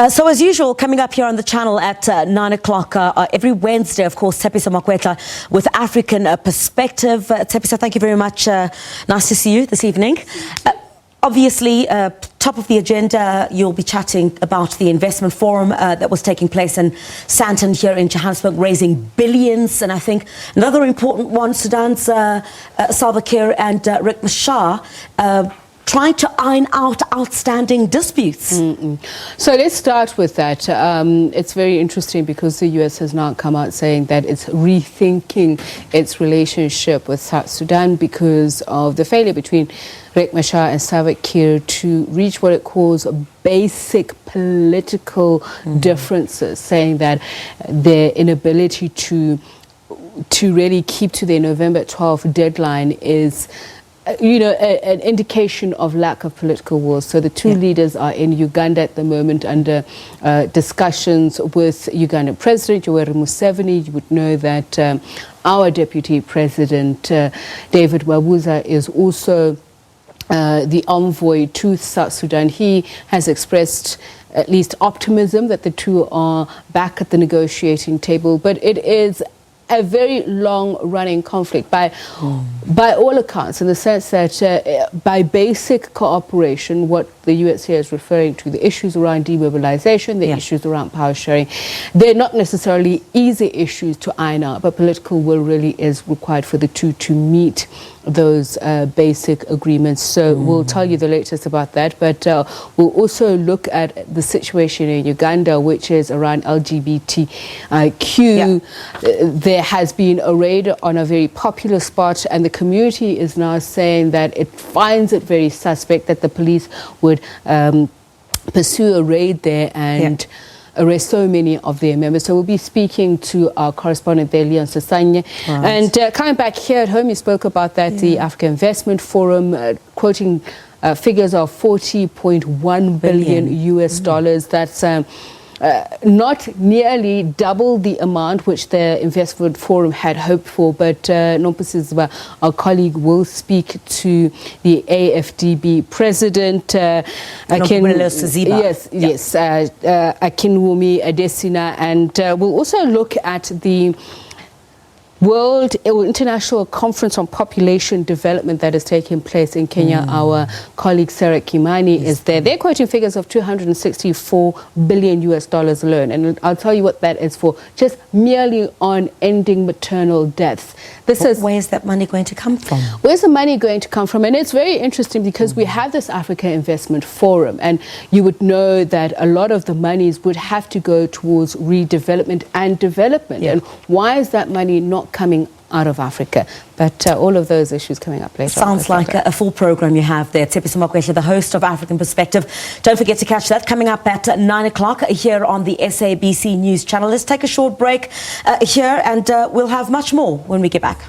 So as usual, coming up here on the channel at 9 o'clock every Wednesday, of course, Tsepiso Makwetla with African Perspective. Tsepiso, thank you very much. Nice to see you this evening. Obviously, top of the agenda, you'll be chatting about the investment forum that was taking place in Sandton here in Johannesburg, raising billions. And I think another important one, Sudan's SABC and Riek Machar, trying to iron out outstanding disputes. So let's start with that. It's very interesting because the US has now come out saying that it's rethinking its relationship with South Sudan because of the failure between Riek Machar and Salva Kiir to reach what it calls basic political differences, saying that their inability to really keep to their November 12th deadline is an indication of lack of political will. So the two leaders are in Uganda at the moment under discussions with Ugandan President Yoweri Museveni. You would know that our Deputy President David Mabuza is also the envoy to South Sudan. He has expressed at least optimism that the two are back at the negotiating table, but it is a very long-running conflict by all accounts, in the sense that by basic cooperation, what the US here is referring to, the issues around demobilization, the issues around power sharing, they're not necessarily easy issues to iron out, but political will really is required for the two to meet those basic agreements. So we'll tell you the latest about that, but we'll also look at the situation in Uganda, which is around LGBTQ. There has been a raid on a very popular spot, and the community is now saying that it finds it very suspect that the police would pursue a raid there and arrest so many of their members. So we'll be speaking to our correspondent there, Leon Sasanye. And coming back here at home, you spoke about that, the African Investment Forum, quoting figures of 40.1 billion US dollars. That's not nearly double the amount which the Investment Forum had hoped for, but Nompusiziba, our colleague, will speak to the AFDB president, Akinwumi Adesina, and we'll also look at the World International Conference on Population Development that is taking place in Kenya. Our colleague Sarah Kimani is there. They're quoting figures of $264 billion US alone. And I'll tell you what that is for, just merely on ending maternal deaths. Where's that money going to come from? Where's the money going to come from? And it's very interesting because we have this Africa Investment Forum, and you would know that a lot of the monies would have to go towards redevelopment and development. And why is that money not coming out of Africa? But all of those issues coming up later. Sounds like a full program you have there. Tsepiso Makwetla, the host of African Perspective. Don't forget to catch that coming up at 9 o'clock here on the SABC News channel. Let's take a short break here, and we'll have much more when we get back.